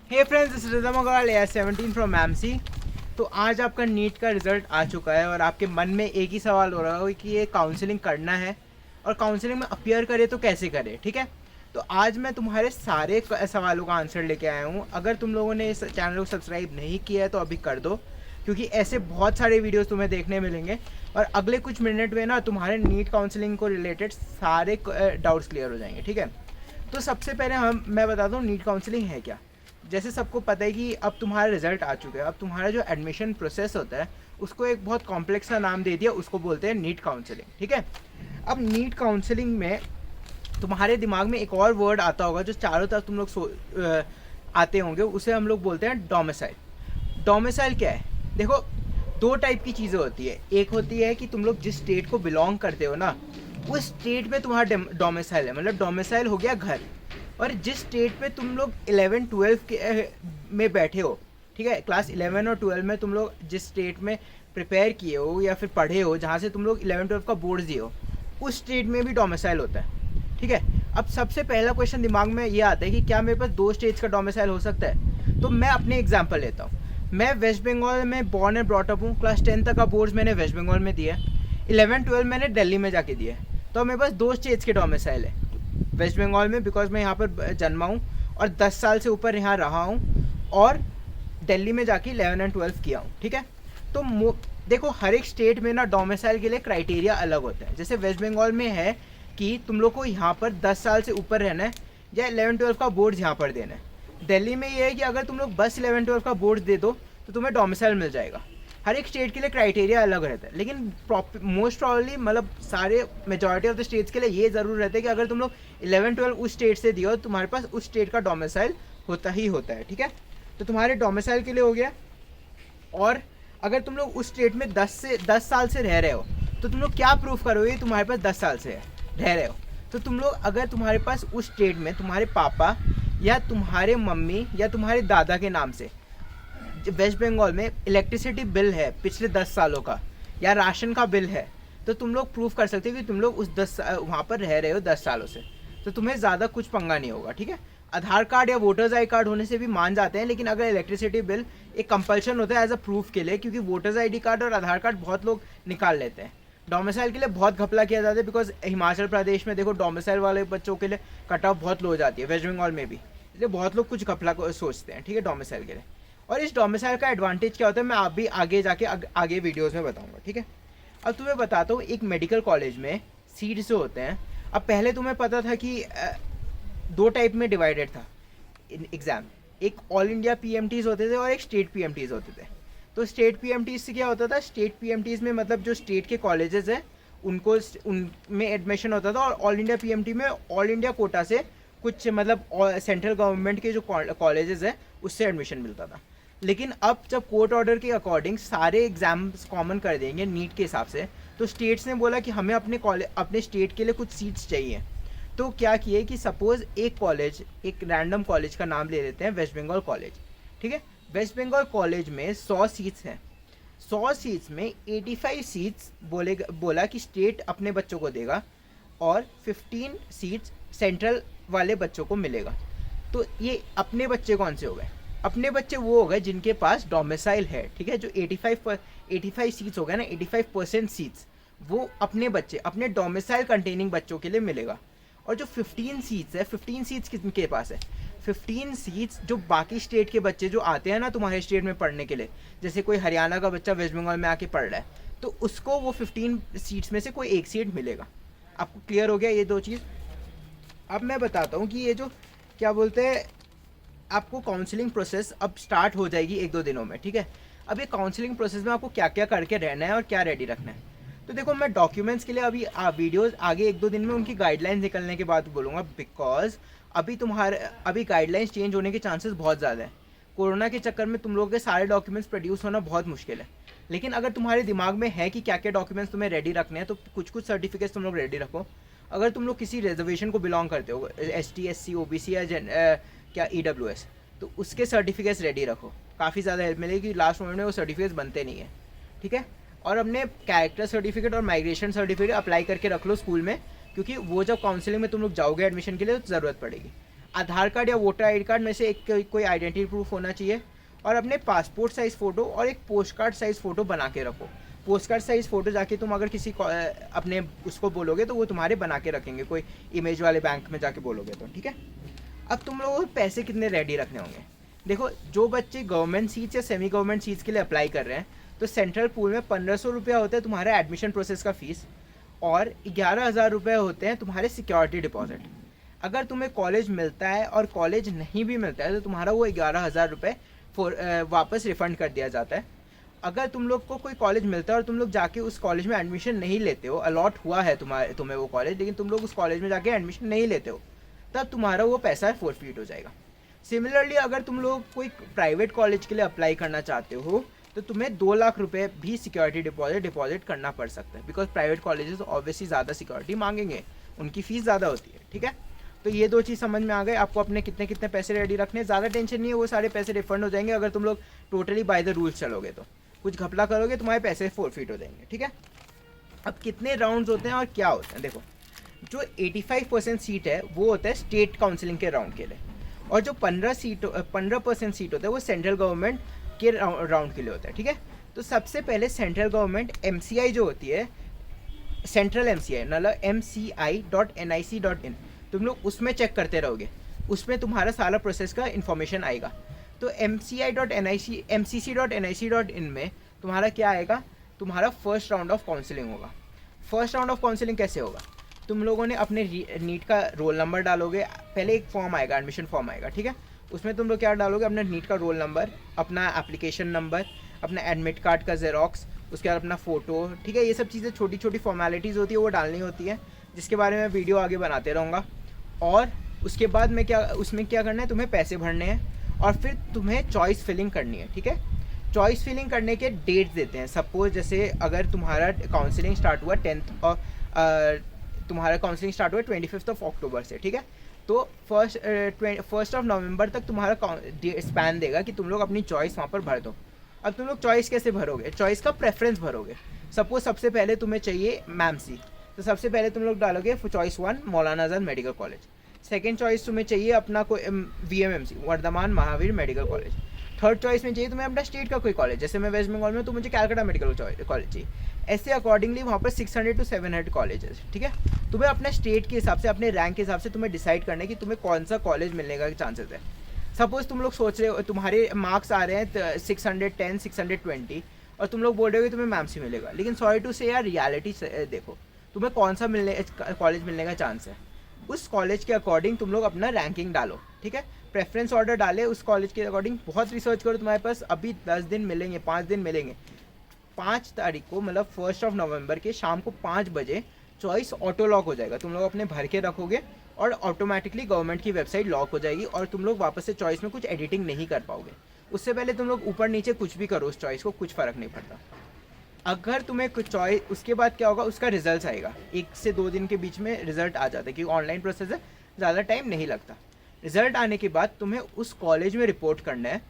Hey friends, this is Ridham Agarwal AIR 17 from MC. तो आज आपका नीट का रिजल्ट आ चुका है और आपके मन में एक ही सवाल हो रहा होगा कि ये काउंसलिंग करना है और काउंसलिंग में अपीयर करे तो कैसे करे। ठीक है, तो आज मैं तुम्हारे सारे सवालों का आंसर लेके आया हूँ। अगर तुम लोगों ने इस चैनल को सब्सक्राइब नहीं किया है तो अभी कर दो, क्योंकि ऐसे बहुत सारे वीडियोस तुम्हें देखने मिलेंगे और अगले कुछ मिनट में ना तुम्हारे नीट काउंसलिंग को रिलेटेड सारे डाउट्स क्लियर हो जाएंगे। ठीक है, तो सबसे पहले मैं बता दूँ नीट काउंसलिंग है क्या। जैसे सबको पता है कि अब तुम्हारा रिजल्ट आ चुका है, अब तुम्हारा जो एडमिशन प्रोसेस होता है उसको एक बहुत कॉम्प्लेक्स सा नाम दे दिया, उसको बोलते हैं नीट काउंसलिंग। ठीक है, अब नीट काउंसलिंग में तुम्हारे दिमाग में एक और वर्ड आता होगा जो चारों तरफ तुम लोग आते होंगे, उसे हम लोग बोलते हैं डोमिसाइल। डोमिसाइल क्या है? देखो, दो टाइप की चीज़ें होती है। एक होती है कि तुम लोग जिस स्टेट को बिलोंग करते हो ना, उस स्टेट में तुम्हारा डोमिसाइल है, मतलब डोमिसाइल हो गया घर। और जिस स्टेट पे तुम लोग 11-12 के में बैठे हो, ठीक है, क्लास 11 और 12 में तुम लोग जिस स्टेट में प्रिपेयर किए हो या फिर पढ़े हो, जहाँ से तुम लोग 11-12 का बोर्ड दिए हो, उस स्टेट में भी डोमिसाइल होता है। ठीक है, अब सबसे पहला क्वेश्चन दिमाग में ये आता है कि क्या मेरे पास दो स्टेट्स का डोमिसाइल हो सकता है? तो मैं अपने एग्जाम्पल लेता हूँ। मैं वेस्ट बंगाल में बॉर्न एंड ब्रॉटअप हूँ। क्लास 10 तक का बोर्ड मैंने वेस्ट बंगाल में दिया है, 11-12 मैंने दिल्ली में जाके दिया है। तो मेरे पास दो स्टेट्स के डोमिसाइल है। वेस्ट बंगाल में बिकॉज मैं यहाँ पर जन्मा हूँ और 10 साल से ऊपर यहाँ रहा हूँ, और दिल्ली में जाके 11 और 12 किया हूँ। ठीक है, तो देखो, हर एक स्टेट में ना डोमिसाइल के लिए क्राइटेरिया अलग होता है। जैसे वेस्ट बंगाल में है कि तुम लोग को यहाँ पर 10 साल से ऊपर रहना है या 11-12 का बोर्ड यहाँ पर देना है। दिल्ली में ये है कि अगर तुम लोग बस 11-12 का बोर्ड दे दो तो तुम्हें डोमिसाइल मिल जाएगा। हर एक स्टेट के लिए क्राइटेरिया अलग रहता है, लेकिन मोस्ट प्रॉब्ली मतलब सारे मेजॉरिटी ऑफ द स्टेट्स के लिए ये ज़रूर रहता है कि अगर तुम लोग 11-12 उस स्टेट से दियो तो तुम्हारे पास उस स्टेट का डोमिसाइल होता ही होता है। ठीक है, तो तुम्हारे डोमिसाइल के लिए हो गया। और अगर तुम लोग उस स्टेट में 10 साल से रह रहे हो तो तुम लोग क्या प्रूफ करोगे तुम्हारे पास 10 साल से रह रहे हो? तो तुम लोग, अगर तुम्हारे पास उस स्टेट में तुम्हारे पापा या तुम्हारे मम्मी या तुम्हारे दादा के नाम से वेस्ट बंगाल में इलेक्ट्रिसिटी बिल है पिछले 10 सालों का, या राशन का बिल है, तो तुम लोग प्रूफ कर सकते हो कि तुम लोग उस वहाँ पर रह रहे हो 10 सालों से, तो तुम्हें ज़्यादा कुछ पंगा नहीं होगा। ठीक है, आधार कार्ड या वोटर्स आई कार्ड होने से भी मान जाते हैं, लेकिन अगर इलेक्ट्रिसिटी बिल एक कंपल्शन होता है एज अ प्रूफ के लिए, क्योंकि वोटर्स आई कार्ड और आधार कार्ड बहुत लोग निकाल लेते हैं। डोमिसाइल के लिए बहुत घपला किया जाता है, बिकॉज हिमाचल प्रदेश में देखो डोमिसाइल वाले बच्चों के लिए कट ऑफ बहुत लो हो जाती है, वेस्ट बंगाल में भी, इसलिए बहुत लोग कुछ घपला को सोचते हैं। ठीक है, डोमिसाइल के लिए। और इस डोमिसाइल का एडवांटेज क्या होता है मैं आप भी आगे जाके आगे वीडियोस में बताऊंगा। ठीक है, अब तुम्हें बताता हूँ, एक मेडिकल कॉलेज में सीट्स जो होते हैं, अब पहले तुम्हें पता था कि दो टाइप में डिवाइडेड था एग्ज़ाम। एक ऑल इंडिया पीएमटीज होते थे और एक स्टेट पीएमटीज होते थे। तो स्टेट पीएमटीज से क्या होता था? स्टेट पीएमटीज में मतलब जो स्टेट के कॉलेजेस हैं उनको उनमें एडमिशन होता था, और ऑल इंडिया पीएमटी में ऑल इंडिया कोटा से कुछ मतलब सेंट्रल गवर्नमेंट के जो कॉलेजेस हैं उससे एडमिशन मिलता था। लेकिन अब जब कोर्ट ऑर्डर के अकॉर्डिंग सारे एग्जाम्स कॉमन कर देंगे नीट के हिसाब से, तो स्टेट्स ने बोला कि हमें अपने स्टेट के लिए कुछ सीट्स चाहिए। तो क्या किए कि सपोज एक रैंडम कॉलेज का नाम ले लेते हैं, वेस्ट बंगाल कॉलेज। ठीक है, वेस्ट बंगाल कॉलेज में 100 सीट्स हैं। 100 सीट्स में 85 सीट्स बोला कि स्टेट अपने बच्चों को देगा और 15 सीट्स सेंट्रल वाले बच्चों को मिलेगा। तो ये अपने बच्चे कौन से हो गए? अपने बच्चे वो हो गए जिनके पास डोमिसाइल है। ठीक है, जो 85 सीट्स हो गए ना, 85% सीट्स वो अपने बच्चे, अपने डोमिसाइल कंटेनिंग बच्चों के लिए मिलेगा। और जो 15 सीट्स है, 15 सीट्स किसके पास है? 15 सीट्स जो बाकी स्टेट के बच्चे जो आते हैं ना तुम्हारे स्टेट में पढ़ने के लिए, जैसे कोई हरियाणा का बच्चा वेस्ट बंगाल में आके पढ़ रहा है, तो उसको वो 15 सीट्स में से कोई एक सीट मिलेगा। आपको क्लियर हो गया ये दो चीज़? अब मैं बताता हूँ कि ये जो क्या बोलते हैं, आपको काउंसलिंग प्रोसेस अब स्टार्ट हो जाएगी 1-2 दिनों में। ठीक है, अब ये काउंसलिंग प्रोसेस में आपको क्या क्या करके रहना है और क्या रेडी रखना है। तो देखो, मैं डॉक्यूमेंट्स के लिए अभी वीडियोस आगे 1-2 दिन में उनकी गाइडलाइंस निकलने के बाद बोलूँगा, बिकॉज अभी गाइडलाइंस चेंज होने के चांसेस बहुत ज़्यादा है। कोरोना के चक्कर में तुम लोगों के सारे डॉक्यूमेंट्स प्रोड्यूस होना बहुत मुश्किल है। लेकिन अगर तुम्हारे दिमाग में है कि क्या क्या डॉक्यूमेंट्स तुम्हें रेडी रखने हैं, तो कुछ कुछ सर्टिफिकेट्स तुम लोग रेडी रखो। अगर तुम लोग किसी रिजर्वेशन को बिलोंग करते हो, ST SC OBC या क्या EWS, तो उसके सर्टिफिकेट्स रेडी रखो। काफ़ी ज़्यादा हेल्प मिलेगी, लास्ट मोमेंट में वो सर्टिफिकेट्स बनते नहीं है। ठीक है, और अपने कैरेक्टर सर्टिफिकेट और माइग्रेशन सर्टिफिकेट अप्लाई करके रख लो स्कूल में, क्योंकि वो जब काउंसलिंग में तुम लोग जाओगे एडमिशन के लिए तो ज़रूरत पड़ेगी। आधार कार्ड या वोटर आई डी कार्ड में से एक कोई आइडेंटिटी प्रूफ होना चाहिए, और अपने पासपोर्ट साइज़ फ़ोटो और एक पोस्ट कार्ड साइज़ फ़ोटो बना के रखो। पोस्ट कार्ड साइज़ फ़ोटो जाके तुम अगर किसी को अपने उसको बोलोगे तो वो तुम्हारे बना के रखेंगे, कोई इमेज वाले बैंक में जाके बोलोगे तो, ठीक है। अब तुम लोगों को पैसे कितने रेडी रखने होंगे। देखो, जो बच्चे गवर्नमेंट सीट्स या सेमी गवर्नमेंट सीट्स के लिए अप्लाई कर रहे हैं तो सेंट्रल पूल में 1500 रुपया होता है तुम्हारा एडमिशन प्रोसेस का फ़ीस, और 11,000 रुपये होते हैं तुम्हारे सिक्योरिटी डिपॉजिट। अगर तुम्हें कॉलेज मिलता है और कॉलेज नहीं भी मिलता है तो तुम्हारा वो 11,000 रुपये वापस रिफ़ंड कर दिया जाता है। अगर तुम लोग को कोई कॉलेज मिलता है और तुम लोग जाके उस कॉलेज में एडमिशन नहीं लेते हो, अलॉट हुआ है तुम्हें वो कॉलेज, लेकिन तुम लोग उस कॉलेज में जाके एडमिशन नहीं लेते हो, तब तुम्हारा वो पैसा फोरफीट हो जाएगा। सिमिलरली अगर तुम लोग कोई प्राइवेट कॉलेज के लिए अप्लाई करना चाहते हो तो तुम्हें 2 लाख रुपए भी सिक्योरिटी डिपॉजिट करना पड़ सकता है, बिकॉज प्राइवेट कॉलेजेस ऑब्वियसली ज़्यादा सिक्योरिटी मांगेंगे, उनकी फ़ीस ज़्यादा होती है, ठीक है। तो ये 2 चीज़ समझ में आ गए आपको, अपने कितने कितने पैसे रेडी रखने, ज़्यादा टेंशन नहीं है, वो सारे पैसे रिफंड हो जाएंगे अगर तुम लोग टोटली बाय द रूल्स चलोगे। तो कुछ घपला करोगे तुम्हारे पैसे फोरफीट हो जाएंगे, ठीक है। अब कितने राउंड्स होते हैं और क्या होते हैं, देखो, जो 85% सीट है वो होता है स्टेट काउंसिलिंग के राउंड के लिए, और जो 15% सीट होता है वो सेंट्रल गवर्नमेंट के राउंड के लिए होता है, ठीक है। तो सबसे पहले सेंट्रल गवर्नमेंट MCI जो होती है, सेंट्रल MCI मतलब mci.nic.in, तुम लोग उसमें चेक करते रहोगे, उसमें तुम्हारा सारा प्रोसेस का इन्फॉर्मेशन आएगा। तो mci.nic.in में तुम्हारा क्या आएगा, तुम्हारा फर्स्ट राउंड ऑफ काउंसलिंग होगा। फर्स्ट राउंड ऑफ काउंसलिंग कैसे होगा, तुम लोगों ने अपने नीट का रोल नंबर डालोगे, पहले एक फॉर्म आएगा, एडमिशन फॉर्म आएगा, ठीक है। उसमें तुम लोग क्या डालोगे, अपना नीट का रोल नंबर, अपना एप्लीकेशन नंबर, अपना एडमिट कार्ड का जेरोक्स, उसके बाद अपना फ़ोटो, ठीक है। ये सब चीज़ें छोटी छोटी फॉर्मेलिटीज़ होती है, वो डालनी होती है, जिसके बारे में वीडियो आगे बनाते रहूँगा। और उसके बाद में उसमें क्या करना है, तुम्हें पैसे भरने हैं और फिर तुम्हें चॉइस फिलिंग करनी है, ठीक है। चॉइस फिलिंग करने के डेट्स देते हैं, सपोज जैसे अगर तुम्हारा काउंसलिंग स्टार्ट हुआ 10th और तुम्हारा काउंसलिंग स्टार्ट हुआ 25 अक्टूबर से, ठीक है। तो फर्स्ट ऑफ नवंबर तक तुम्हारा स्पैन देगा कि तुम लोग अपनी चॉइस वहाँ पर भर दो। अब तुम लोग चॉइस कैसे भरोगे, चॉइस का प्रेफरेंस भरोगे। सपोज सबसे पहले तुम्हें चाहिए मैमसी, तो सबसे पहले तुम लोग डालोगे choice 1 Maulana Azad medical college. Second choice तुम्हें चाहिए अपना कोई VMMC Vardhman Mahavir medical college. Third choice में चाहिए तुम्हें अपना स्टेट का कोई कॉलेज, जैसे मैं वेस्ट बंगाल में तो मुझे कैलकाटा मेडिकल कॉलेज चाहिए। ऐसे अकॉर्डिंगली वहाँ पर 600 to 700 कॉलेजेस, ठीक है। तुम्हें अपने स्टेट के हिसाब से, अपने रैंक के हिसाब से तुम्हें डिसाइड करना है कि तुम्हें कौन सा कॉलेज मिलने का चांसेस है। सपोज तुम लोग सोच रहे हो, तुम्हारे मार्क्स आ रहे हैं 610 620 और तुम लोग बोल रहे हो कि तुम्हें मैमसी मिलेगा, लेकिन सॉरी टू से यार रियलिटी देखो, तुम्हें कौन सा कॉलेज मिलने का चांस है, उस कॉलेज के अकॉर्डिंग तुम लोग अपना रैंकिंग डालो, ठीक है। प्रेफरेंस ऑर्डर डाले उस कॉलेज के अकॉर्डिंग, बहुत रिसर्च करो, तुम्हारे पास अभी 10 दिन मिलेंगे, 5 दिन मिलेंगे। 5 तारीख को मतलब 1 नवंबर के शाम को 5 बजे चॉइस ऑटो लॉक हो जाएगा, तुम लोग अपने भर के रखोगे और ऑटोमेटिकली गवर्नमेंट की वेबसाइट लॉक हो जाएगी और तुम लोग वापस से चॉइस में कुछ एडिटिंग नहीं कर पाओगे। उससे पहले तुम लोग ऊपर नीचे कुछ भी करो उस चॉइस को, कुछ फ़र्क नहीं पड़ता। अगर तुम्हें कुछ चॉइस, उसके बाद क्या होगा, उसका रिजल्ट आएगा, 1 से 2 दिन के बीच में रिजल्ट आ जाता है, क्योंकि ऑनलाइन प्रोसेस है, ज़्यादा टाइम नहीं लगता। रिजल्ट आने के बाद तुम्हें उस कॉलेज में रिपोर्ट करना है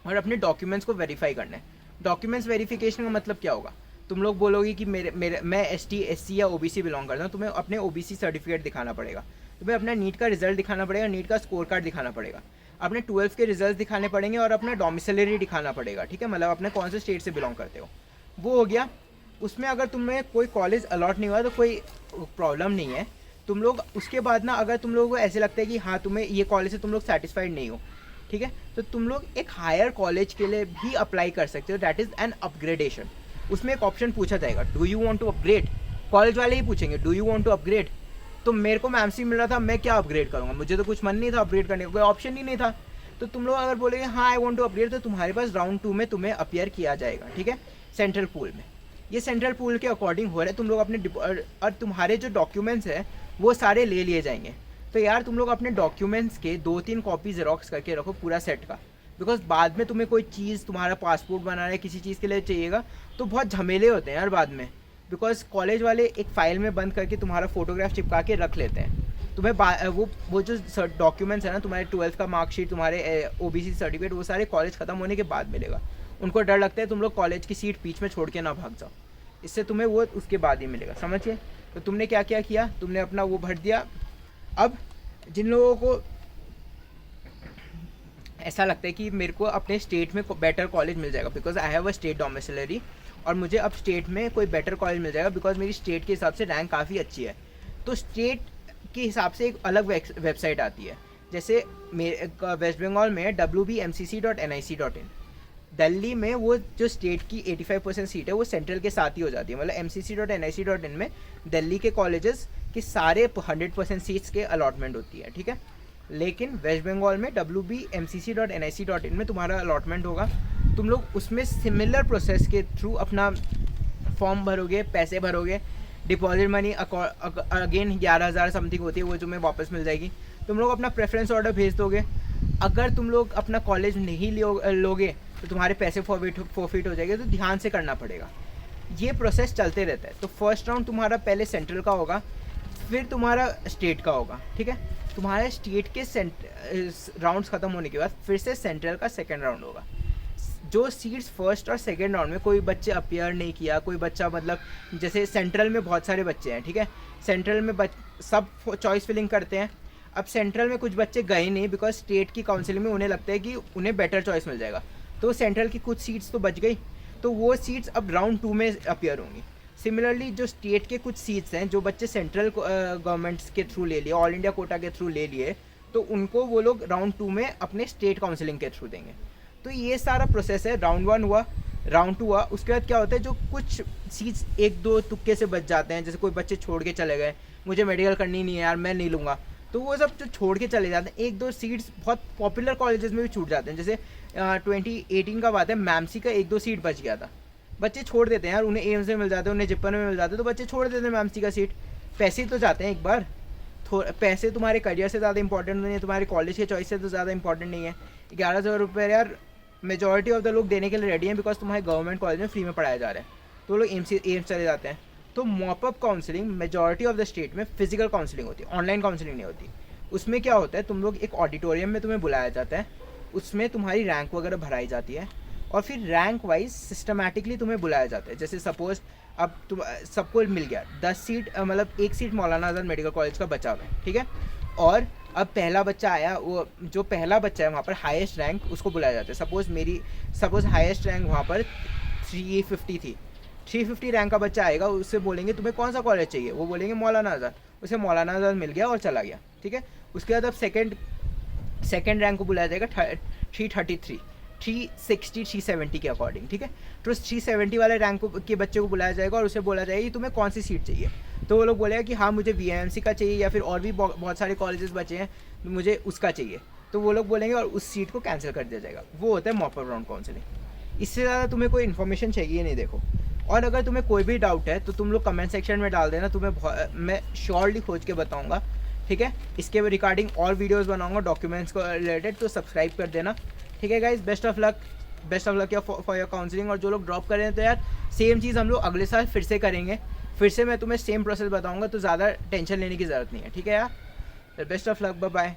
और अपने डॉक्यूमेंट्स को वेरीफाई करना है। डॉक्यूमेंट्स वेरिफिकेशन का मतलब क्या होगा, तुम लोग बोलोगे कि मैं ST SC या OBC बिलोंग करता हूँ, तुम्हें अपने OBC सर्टिफिकेट दिखाना पड़ेगा, तुम्हें अपना नीट का रिजल्ट दिखाना पड़ेगा, नीट का स्कोर कार्ड दिखाना पड़ेगा, अपने 12th के रिजल्ट दिखाने पड़ेंगे और अपना डोमिसिलरी दिखाना पड़ेगा, ठीक है, मतलब अपने कौन से स्टेट से बिलोंग करते हो, वो हो गया। उसमें अगर तुम्हें कोई कॉलेज अलॉट नहीं हुआ तो कोई प्रॉब्लम नहीं है। तुम लोग उसके बाद ना, अगर तुम लोगों को ऐसे लगता है कि हाँ तुम्हें ये कॉलेज से तुम लोग सेटिस्फाइड नहीं हो, ठीक है, तो तुम लोग एक हायर कॉलेज के लिए भी अप्लाई कर सकते हो, दैट इज़ एन अपग्रेडेशन। उसमें एक ऑप्शन पूछा जाएगा, do you want to upgrade, college वाले ही पूछेंगे do you want to upgrade. तो मेरे को मैमसी मिल रहा था, मैं क्या अपग्रेड करूँगा, मुझे तो कुछ मन नहीं था अपग्रेड करने का, कोई ऑप्शन ही नहीं था। तो तुम लोग अगर बोलेंगे हाँ आई वांट टू अपग्रेड, तो तुम्हारे पास राउंड 2 में तुम्हें अपीयर किया जाएगा, ठीक है, सेंट्रल पूल में। ये सेंट्रल पूल के अकॉर्डिंग हो रहा है, तुम लोग अपने और तुम्हारे जो डॉक्यूमेंट्स हैं वो सारे ले लिए जाएंगे। तो यार तुम लोग अपने डॉक्यूमेंट्स के 2-3 कॉपी जेरोक्स करके रखो पूरा सेट का, बिकॉज बाद में तुम्हें कोई चीज़, तुम्हारा पासपोर्ट बनाना है, किसी चीज़ के लिए चाहिएगा तो बहुत झमेले होते हैं यार बाद में, बिकॉज कॉलेज वाले एक फ़ाइल में बंद करके तुम्हारा फोटोग्राफ चिपका के रख लेते हैं। तुम्हें वो जो डॉक्यूमेंट्स है ना, तुम्हारे 12th का मार्कशीट, तुम्हारे OBC सर्टिफिकेट, वो सारे कॉलेज ख़त्म होने के बाद मिलेगा। उनको डर लगता है तुम लोग कॉलेज की सीट बीच में छोड़ के ना भाग जाओ, इससे तुम्हें वो उसके बाद ही मिलेगा, समझिए। तो तुमने क्या क्या किया, तुमने अपना वो भर दिया। अब जिन लोगों को ऐसा लगता है कि मेरे को अपने स्टेट में बेटर कॉलेज मिल जाएगा because I have a state domiciliary, और मुझे अब स्टेट में कोई बेटर कॉलेज मिल जाएगा बिकॉज मेरी स्टेट के हिसाब से रैंक काफ़ी अच्छी है। तो स्टेट के हिसाब से एक अलग वेबसाइट आती है, जैसे मेरे वेस्ट बंगाल में wbmcc.nic.in, दिल्ली में वो जो स्टेट की 85% सीट है वो सेंट्रल के साथ ही हो जाती है, मतलब mcc.nic.in में दिल्ली के कॉलेजेस की सारे 100% सीट्स के अलॉटमेंट होती है, ठीक है। लेकिन वेस्ट बंगाल में wbmcc.nic.in में तुम्हारा अलॉटमेंट होगा, तुम लोग उसमें सिमिलर प्रोसेस के थ्रू अपना फॉर्म भरोगे, पैसे भरोगे, डिपॉजिट मनी अगेन 11,000 समथिंग होती है, वो तुम्हें वापस मिल जाएगी। तुम लोग अपना प्रेफरेंस ऑर्डर भेज दोगे। अगर तुम लोग अपना कॉलेज नहीं लोगे तो तुम्हारे पैसे फॉरफिट हो जाएंगे, तो ध्यान से करना पड़ेगा। ये प्रोसेस चलते रहता है। तो फर्स्ट राउंड तुम्हारा पहले सेंट्रल का होगा, फिर तुम्हारा स्टेट का होगा, ठीक है। तुम्हारे स्टेट के राउंड्स खत्म होने के बाद फिर से सेंट्रल का सेकेंड राउंड होगा। जो सीट्स फर्स्ट और सेकेंड राउंड में कोई बच्चे अपीयर नहीं किया, कोई बच्चा मतलब जैसे सेंट्रल में बहुत सारे बच्चे हैं, ठीक है, सेंट्रल में सब चॉइस फिलिंग करते हैं। अब सेंट्रल में कुछ बच्चे गए नहीं बिकॉज स्टेट की काउंसिलिंग में उन्हें लगता है कि उन्हें बेटर चॉइस मिल जाएगा, तो सेंट्रल की कुछ सीट्स तो बच गई, तो वो सीट्स अब राउंड 2 में अपीयर होंगी। सिमिलरली जो स्टेट के कुछ सीट्स हैं जो बच्चे सेंट्रल गवर्नमेंट्स के थ्रू ले लिए, ऑल इंडिया कोटा के थ्रू ले लिए, तो उनको वो लोग राउंड 2 में अपने स्टेट काउंसिलिंग के थ्रू देंगे। तो ये सारा प्रोसेस है। राउंड 1 हुआ, राउंड 2 हुआ, उसके बाद क्या होता है, जो कुछ सीट्स 1-2 तुक्के से बच जाते हैं, जैसे कोई बच्चे छोड़ के चले गए, मुझे मेडिकल करनी नहीं है यार, मैं नहीं लूँगा, तो वो सब जो छोड़ के चले जाते हैं, 1-2 सीट्स बहुत पॉपुलर कॉलेजेस में भी छूट जाते हैं। जैसे 2018 का बात है, मैमसी का 1-2 सीट बच गया था, बच्चे छोड़ देते हैं यार, उन्हें एम्स में मिल जाते हैं, उन्हें जिप्पन में मिल जाते हैं, तो बच्चे छोड़ देते हैं मैमसी का सीट। पैसे तो जाते हैं एक बार, पैसे तुम्हारे करियर से ज़्यादा इंपॉर्टेंट नहीं है, तुम्हारे कॉलेज के चॉइस से तो ज़्यादा इंपॉर्टेंट नहीं है। 11,000 रुपये यार मेजॉरिटी ऑफ द लोग देने के लिए रेडी हैं बिकॉज तुम्हारे गवर्नमेंट कॉलेज में फ्री में पढ़ाया जा रहा है, तो लोग एम्स चले जाते हैं। तो mop up counselling majority of the state में फिजिकल काउंसलिंग होती है, ऑनलाइन काउंसलिंग नहीं होती। उसमें क्या होता है, तुम लोग एक ऑडिटोरियम में तुम्हें बुलाया जाता है, उसमें तुम्हारी रैंक वगैरह भराई जाती है, और फिर रैंक वाइज सिस्टमैटिकली तुम्हें बुलाया जाता है। जैसे सपोज अब तुम सबको मिल गया 10 सीट, मतलब 1 सीट मौलाना आज़ाद मेडिकल कॉलेज का बचा हुआ है, ठीक है, और अब पहला बच्चा आया, वो जो पहला बच्चा है वहाँ पर हाईएस्ट रैंक, उसको बुलाया जाता है। सपोज हाईएस्ट रैंक वहाँ पर 350 थी, 350 रैंक का बच्चा आएगा, उससे बोलेंगे तुम्हें कौन सा कॉलेज चाहिए, वो बोलेंगे मौलाना आज़ाद, उसे मौलाना आज़ाद मिल गया और चला गया, ठीक है। उसके बाद अब सेकेंड रैंक को बुलाया जाएगा 333, 360, 370 के अकॉर्डिंग, ठीक है। तो 370 वाले रैंक के बच्चे को बुलाया जाएगा और उसे बोला जाएगा कि तुम्हें कौन सी सीट चाहिए, तो वो लोग बोलेगा कि हाँ मुझे VIMC का चाहिए, या फिर और भी बहुत सारे कॉलेजेस बचे हैं, मुझे उसका चाहिए, तो वो लोग बोलेंगे और उस सीट को कैंसिल कर दिया जाएगा। वो होता है मॉपअप राउंड काउंसलिंग। इससे ज़्यादा तुम्हें कोई इन्फॉर्मेशन चाहिए नहीं, देखो। और अगर तुम्हें कोई भी डाउट है तो तुम लोग कमेंट सेक्शन में डाल देना, तुम्हें मैं श्योरली खोज के बताऊँगा, ठीक है। इसके रिगार्डिंग और वीडियोज़ बनाऊँगा डॉक्यूमेंट्स को रिलेटेड, तो सब्सक्राइब कर देना, ठीक है guys. Best of luck for your counselling. और जो लोग ड्रॉप कर रहे हैं तो यार सेम चीज़ हम लोग अगले साल फिर से करेंगे, फिर से मैं तुम्हें सेम प्रोसेस बताऊंगा, तो ज़्यादा टेंशन लेने की ज़रूरत नहीं है, ठीक है यार। Best of luck, bye bye.